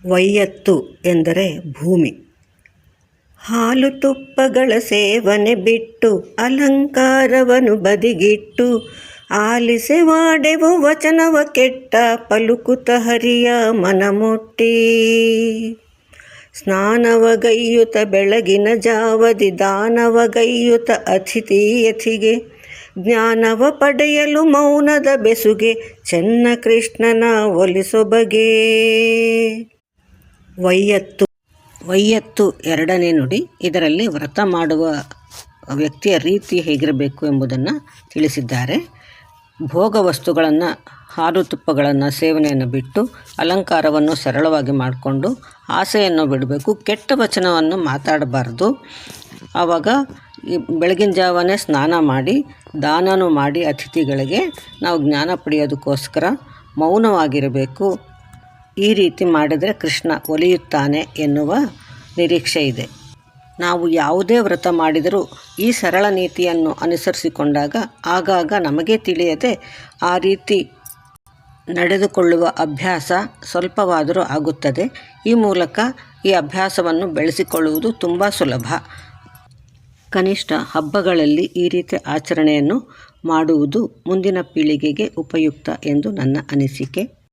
ವೈಯತ್ತು ಎಂದರೆ ಭೂಮಿ. ಹಾಲು ತುಪ್ಪಗಳ ಸೇವನೆ ಬಿಟ್ಟು ಅಲಂಕಾರವನ್ನು ಬದಿಗಿಟ್ಟು ಆಲಿಸೆ ವಾಡೆವು ವಚನವ ಕೆಟ್ಟ ಪಲುಕುತ ಹರಿಯ ಮನಮುಟ್ಟಿ. ಸ್ನಾನವಗೈಯುತ ಬೆಳಗಿನ ಜಾವದಿ ದಾನವಗೈಯುತ ಅತಿಥಿಯತಿಗೆ ಜ್ಞಾನವ ಪಡೆಯಲು ಮೌನದ ಬೆಸುಗೆ ಚೆನ್ನ ಕೃಷ್ಣನ ಒಲಿಸೊಬಗೆ. ವೈಯತ್ತು ಎರಡನೇ ನುಡಿ. ಇದರಲ್ಲಿ ವ್ರತ ಮಾಡುವ ವ್ಯಕ್ತಿಯ ರೀತಿ ಹೇಗಿರಬೇಕು ಎಂಬುದನ್ನು ತಿಳಿಸಿದ್ದಾರೆ. ಭೋಗ ವಸ್ತುಗಳನ್ನು, ಹಾಲು ತುಪ್ಪಗಳನ್ನು ಸೇವನೆಯನ್ನು ಬಿಟ್ಟು ಅಲಂಕಾರವನ್ನು ಸರಳವಾಗಿ ಮಾಡಿಕೊಂಡು ಆಸೆಯನ್ನು ಬಿಡಬೇಕು. ಕೆಟ್ಟ ವಚನವನ್ನು ಮಾತಾಡಬಾರ್ದು. ಆವಾಗ ಬೆಳಗಿನ ಜಾವನೇ ಸ್ನಾನ ಮಾಡಿ ದಾನನೂ ಮಾಡಿ ಅತಿಥಿಗಳಿಗೆ ನಾವು ಜ್ಞಾನ ಪಡೆಯೋದಕ್ಕೋಸ್ಕರ ಮೌನವಾಗಿರಬೇಕು. ಈ ರೀತಿ ಮಾಡಿದರೆ ಕೃಷ್ಣ ಒಲಿಯುತ್ತಾನೆ ಎನ್ನುವ ನಿರೀಕ್ಷೆ ಇದೆ. ನಾವು ಯಾವುದೇ ವ್ರತ ಮಾಡಿದರೂ ಈ ಸರಳ ನೀತಿಯನ್ನು ಅನುಸರಿಸಿಕೊಂಡಾಗ ಆಗಾಗ ನಮಗೆ ತಿಳಿಯದೆ ಆ ರೀತಿ ನಡೆದುಕೊಳ್ಳುವ ಅಭ್ಯಾಸ ಸ್ವಲ್ಪವಾದರೂ ಆಗುತ್ತದೆ. ಈ ಮೂಲಕ ಈ ಅಭ್ಯಾಸವನ್ನು ಬೆಳೆಸಿಕೊಳ್ಳುವುದು ತುಂಬ ಸುಲಭ. ಕನಿಷ್ಠ ಹಬ್ಬಗಳಲ್ಲಿ ಈ ರೀತಿ ಆಚರಣೆಯನ್ನು ಮಾಡುವುದು ಮುಂದಿನ ಪೀಳಿಗೆಗೆ ಉಪಯುಕ್ತ ಎಂದು ನನ್ನ ಅನಿಸಿಕೆ.